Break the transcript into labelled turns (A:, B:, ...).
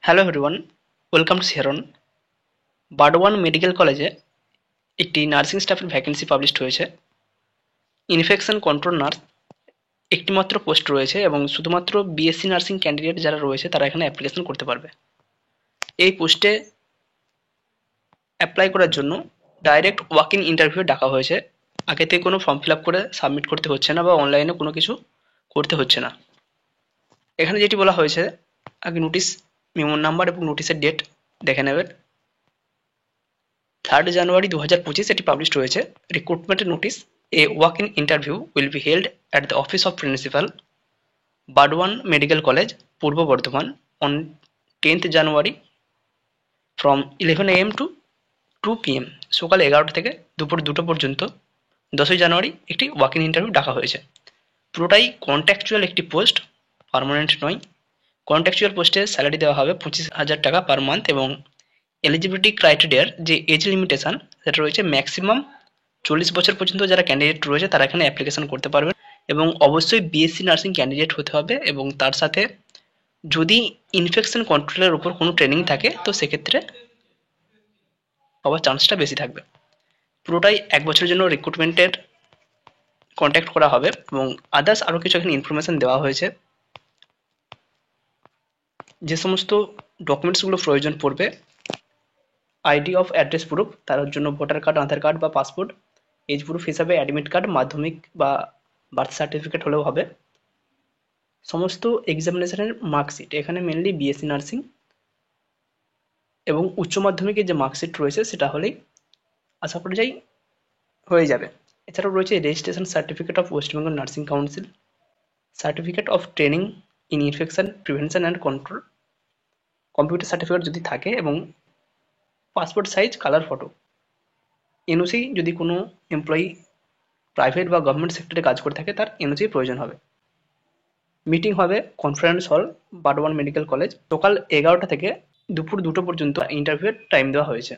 A: Hello everyone, welcome to Sharon. Burdwan medical কলেজে একটি nursing স্টাফের ভ্যাকেন্সি পাবলিশড হয়েছে। ইনফেকশন কন্ট্রোল নার্স একটিমাত্র পোস্ট রয়েছে এবং শুধুমাত্র বিএসসি নার্সিং ক্যান্ডিডেট যারা রয়েছে তারা এখানে অ্যাপ্লিকেশন করতে পারবে। এই পোস্টে অ্যাপ্লাই করার জন্য ডাইরেক্ট ওয়াক ইন ইন্টারভিউ ডাকা হয়েছে। আগে থেকে কোনো ফর্ম ফিল আপ করে সাবমিট করতে হচ্ছে না বা অনলাইনে কোনো কিছু করতে হচ্ছে না। এখানে যেটি বলা হয়েছে, আগে নোটিশ মেমোর নাম্বার এবং নোটিশের ডেট দেখে নেবেন। 3rd জানুয়ারি 2025 এটি পাবলিশড হয়েছে। Recruitment notice, a walk in interview will be held at the office of principal, Burdwan medical college, Purba Bardhaman, on 10th January from 11 AM to 2 PM, সকাল 11টা থেকে দুপুর 2টো পর্যন্ত 10ই জানুয়ারি একটি ওয়াক ইন ইন্টারভিউ ডাকা হয়েছে। পুরোটাই কন্ট্রাকচুয়াল একটি পোস্ট, পার্মানেন্ট নয়। কন্ট্রাকচুয়াল পোস্টে স্যালারি দেওয়া হবে 25,000 টাকা পার মান্থ এবং এলিজিবিলিটি ক্রাইটেরিয়ার যে এজ লিমিটেশন সেটা রয়েছে ম্যাক্সিমাম 40 বছর পর্যন্ত যারা ক্যান্ডিডেট রয়েছে তারা এখানে অ্যাপ্লিকেশন করতে পারবেন এবং অবশ্যই বিএসসি নার্সিং ক্যান্ডিডেট হতে হবে এবং তার সাথে যদি ইনফেকশন কন্ট্রোলের উপর কোনো ট্রেনিং থাকে তো সেক্ষেত্রে পাওয়ার চান্সটা বেশি থাকবে। পুরোটাই 1 বছরের জন্য রিক্রুটমেন্টের কন্ট্যাক্ট করা হবে এবং আদার্স আরও কিছু এখানে ইনফরমেশন দেওয়া হয়েছে। যে সমস্ত ডকুমেন্টসগুলো প্রয়োজন পড়বে, আইডি অফ অ্যাড্রেস প্রুফ, তার জন্য ভোটার কার্ড, আধার কার্ড বা পাসপোর্ট, এজ প্রুফ হিসাবে অ্যাডমিট কার্ড, মাধ্যমিক বা বার্থ সার্টিফিকেট হলেও হবে, সমস্ত এক্সামিনেশনের মার্কশিট, এখানে মেনলি বিএসসি নার্সিং এবং উচ্চ মাধ্যমিকের যে মার্কশিট রয়েছে সেটা হলেই আশা করা যায় হয়ে যাবে। এছাড়াও রয়েছে registration certificate of West Bengal nursing council, certificate of training in infection prevention and control, computer certificate যদি থাকে এবং passport size colour photo. NOC যদি কোনো এমপ্লয়ি প্রাইভেট বা গভর্নমেন্ট সেক্টরে কাজ করে থাকে তার এনওসি প্রয়োজন হবে। মিটিং হবে conference hall, Burdwan medical college, সকাল 11টা থেকে দুপুর 2টো পর্যন্ত ইন্টারভিউয়ের টাইম দেওয়া হয়েছে।